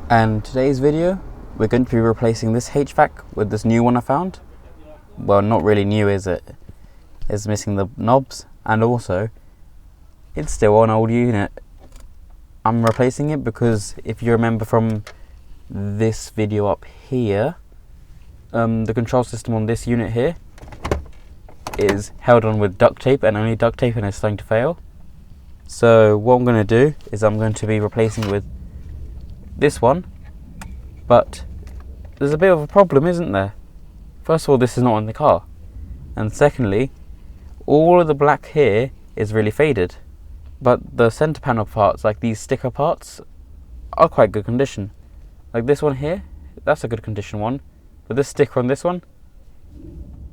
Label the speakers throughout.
Speaker 1: And today's video, we're going to be replacing this HVAC with this new one I found. Well, not really new, is it? It's missing the knobs, and also it's still an old unit. I'm replacing it because if you remember from this video up here, the control system on this unit here is held on with duct tape, and only duct tape, and it's starting to fail. So what I'm going to do is I'm going to be replacing with this one, but there's a bit of a problem, isn't there? First of all, this is not in the car, and secondly, all of the black here is really faded, but the center panel parts, like these sticker parts, are quite good condition. Like this one here, that's a good condition one, but this sticker on this one,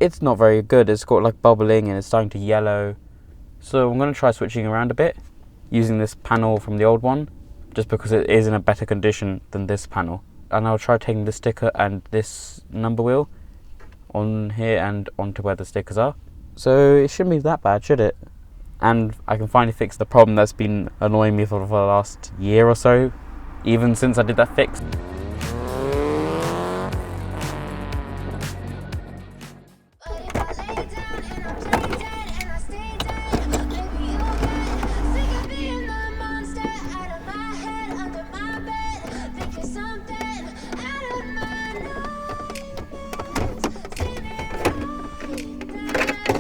Speaker 1: it's not very good. It's got like bubbling and it's starting to yellow. So I'm going to try switching around a bit, using this panel from the old one, just because it is in a better condition than this panel. And I'll try taking this sticker and this number wheel on here and onto where the stickers are. So it shouldn't be that bad, should it? And I can finally fix the problem that's been annoying me for the last year or so, even since I did that fix.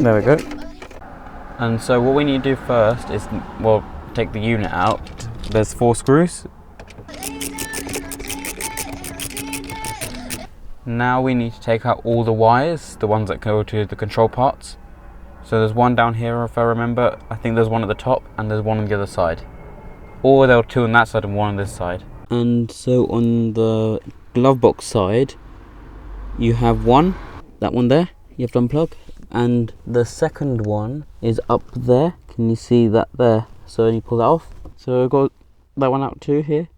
Speaker 1: There we go. And so what we need to do first is, well, take the unit out. There's 4 screws. Now we need to take out all the wires, the ones that go to the control parts. So there's one down here, if I remember. I think there's one at the top and there's one on the other side. Or there were 2 on that side and 1 on this side. And so on the glove box side, you have one, that one there, you have to unplug. And the second one is up there. Can you see that there? So you pull that off. So I've got that one out too here.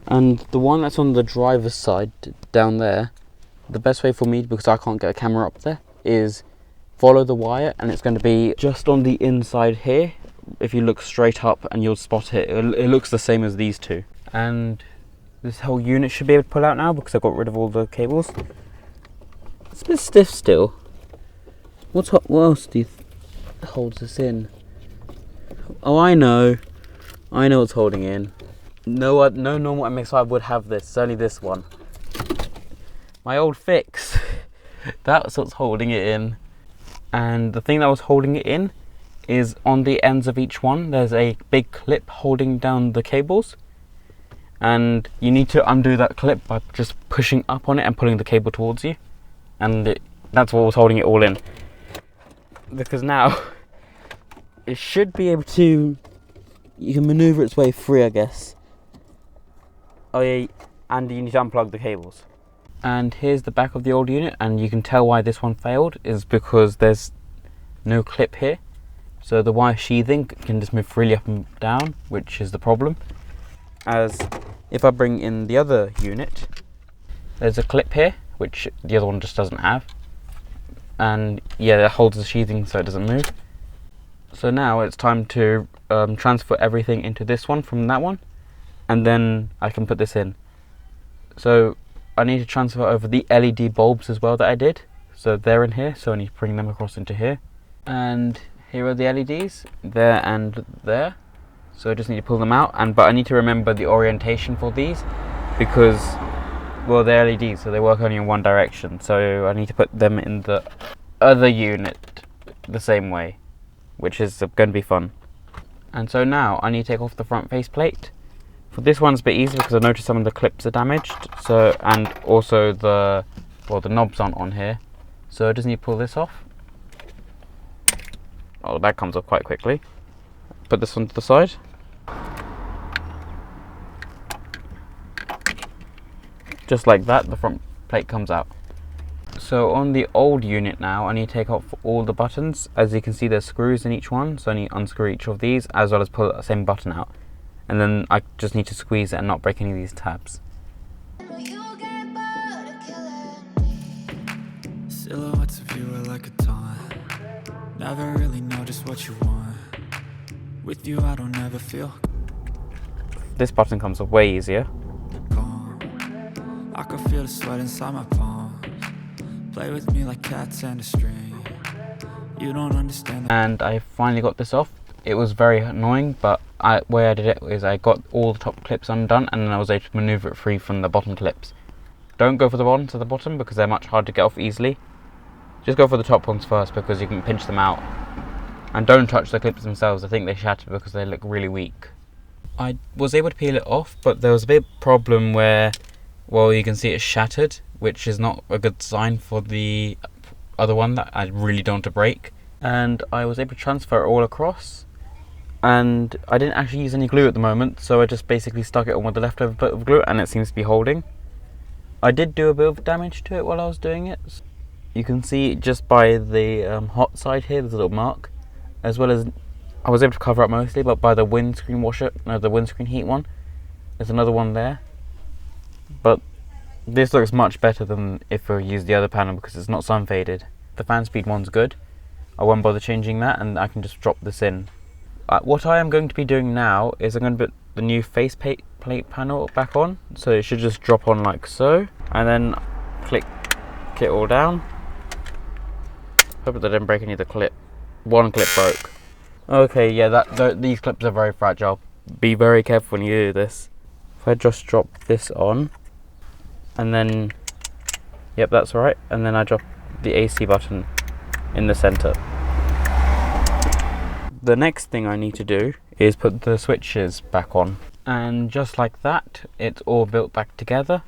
Speaker 1: And the one that's on the driver's side down there, the best way for me, because I can't get a camera up there, is follow the wire, and it's going to be just on the inside here. If you look straight up and you'll spot it, it looks the same as these two. And this whole unit should be able to pull out now because I got rid of all the cables. It's a bit stiff still. What else do you holds this in? Oh, I know what's holding in. No normal MX-5 would have this. It's only this one. My old fix. That's what's holding it in. And the thing that was holding it in is on the ends of each one. There's a big clip holding down the cables, and you need to undo that clip by just pushing up on it and pulling the cable towards you. And that's what was holding it all in. Because now it should be able to, you can maneuver its way free, I guess. Oh yeah, and you need to unplug the cables. And here's the back of the old unit, and you can tell why this one failed is because there's no clip here. So the wire sheathing can just move freely up and down, which is the problem. As if I bring in the other unit, there's a clip here, which the other one just doesn't have. And yeah, that holds the sheathing so it doesn't move. So now it's time to transfer everything into this one from that one, and then I can put this in. So I need to transfer over the LED bulbs as well that I did. So they're in here, so I need to bring them across into here. And here are the LEDs, there and there. So I just need to pull them out, but I need to remember the orientation for these because, well, they're LEDs, so they work only in one direction. So I need to put them in the other unit the same way, which is going to be fun. And so now I need to take off the front faceplate. For this one's a bit easier because I noticed some of the clips are damaged. So, and also the knobs aren't on here. So I just need to pull this off. Oh, that comes off quite quickly. Put this one to the side. Just like that, the front plate comes out. So on the old unit now, I need to take off all the buttons. As you can see, there's screws in each one, so I need to unscrew each of these, as well as pull the same button out. And then I just need to squeeze it and not break any of these tabs. Silhouettes of you are like a taunt. Never really know just what you want. With you I don't ever feel. This button comes up way easier.
Speaker 2: I can feel the sweat inside my palms. Play with me like cats and a string. You don't understand.
Speaker 1: And I finally got this off. It was very annoying, but the way I did it is I got all the top clips undone, and then I was able to maneuver it free from the bottom clips. Don't go for the ones at the bottom because they're much harder to get off easily. Just go for the top ones first because you can pinch them out. And don't touch the clips themselves. I think they shattered because they look really weak. I was able to peel it off, but there was a big problem where, well, you can see it shattered, which is not a good sign for the other one that I really don't want to break. And I was able to transfer it all across. And I didn't actually use any glue at the moment, so I just basically stuck it on with the leftover bit of glue, and it seems to be holding. I did do a bit of damage to it while I was doing it. You can see just by the hot side here, there's a little mark, as well as I was able to cover up mostly, but by the windscreen washer, no, the windscreen heat one, there's another one there. But this looks much better than if I used the other panel because it's not sun faded. The fan speed one's good. I won't bother changing that, and I can just drop this in. What I am going to be doing now is I'm going to put the new faceplate panel back on, so it should just drop on like so, and then click it all down. Hope that I didn't break any of the clip. One clip broke. Okay, yeah, these clips are very fragile. Be very careful when you do this. If I just drop this on, and then, yep, that's right, and then I drop the AC button in the center. The next thing I need to do is put the switches back on, and just like that, it's all built back together.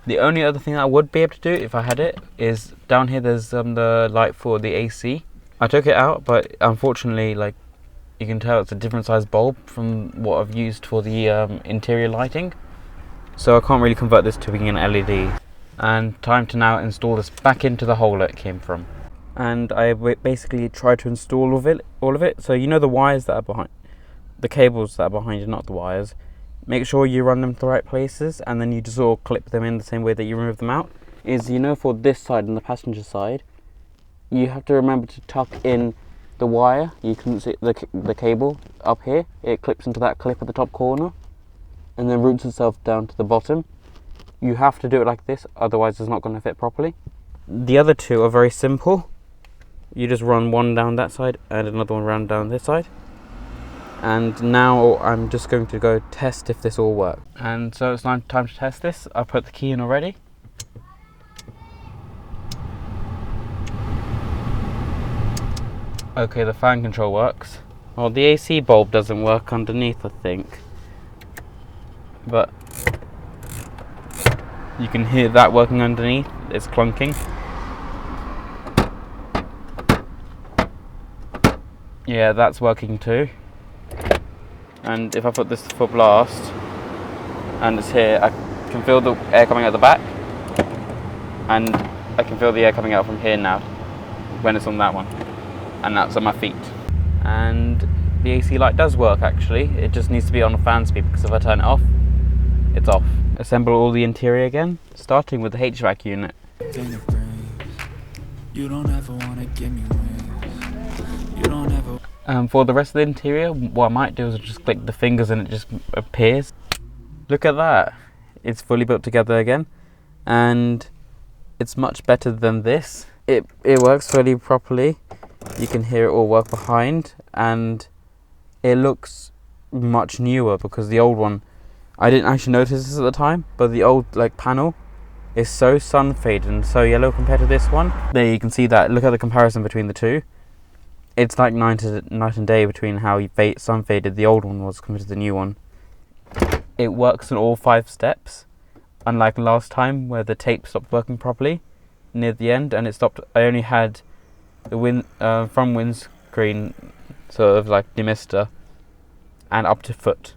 Speaker 1: The only other thing I would be able to do if I had it is down here there's the light for the AC. I took it out, but unfortunately, like, you can tell it's a different size bulb from what I've used for the interior lighting, so I can't really convert this to being an LED. And time to now install this back into the hole it came from. And I basically tried to install all of it. So you know the wires that are behind, the cables that are behind you, not the wires. Make sure you run them to the right places, and then you just all clip them in the same way that you remove them out. You know, for this side and the passenger side, you have to remember to tuck in the wire. You can see the cable up here. It clips into that clip at the top corner, and then routes itself down to the bottom. You have to do it like this, otherwise it's not going to fit properly. The other two are very simple. You just run one down that side and another one round down this side. And now I'm just going to go test if this all works. And so it's time to test this. I put the key in already. Okay, the fan control works. Well, the AC bulb doesn't work underneath, I think. But you can hear that working underneath. It's clunking. Yeah, that's working too. And if I put this for blast, and it's here, I can feel the air coming out the back, and I can feel the air coming out from here now when it's on that one, and that's on my feet. And the AC light does work actually. It just needs to be on a fan speed, because if I turn it off, it's off. Assemble all the interior again, starting with the HVAC unit.
Speaker 2: You don't ever wanna give me wings. You don't ever.
Speaker 1: For the rest of the interior, what I might do is just click the fingers and it just appears. Look at that. It's fully built together again, and it's much better than this. It works fully properly. You can hear it all work behind, and it looks much newer because the old one, I didn't actually notice this at the time, but the old panel is so sun faded and so yellow compared to this one. There you can see that. Look at the comparison between the two. It's like night and day between how sun faded the old one was compared to the new one. It works in all 5 steps, unlike last time where the tape stopped working properly near the end, and it stopped. I only had the front windscreen sort of like demister and up to foot.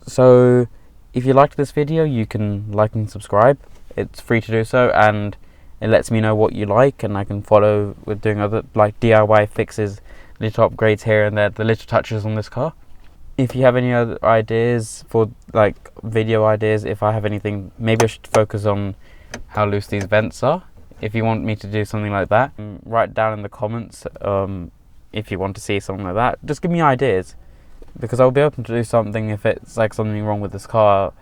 Speaker 1: So if you liked this video, you can like and subscribe. It's free to do so, and it lets me know what you like, and I can follow with doing other like DIY fixes, little upgrades here and there, the little touches on this car. If you have any other ideas for like video ideas, if I have anything, maybe I should focus on how loose these vents are. If you want me to do something like that, write down in the comments if you want to see something like that. Just give me ideas, because I'll be open to do something if it's like something wrong with this car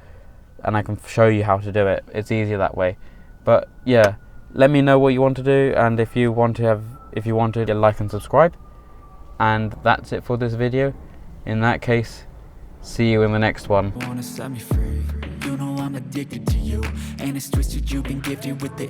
Speaker 1: and I can show you how to do it. It's easier that way. But yeah, let me know what you want to do, and if you want to like and subscribe. And that's it for this video. In that case, see you in the next one.
Speaker 2: Wanna set me free. You know I'm addicted to you, and it's twisted. You've been gifted with the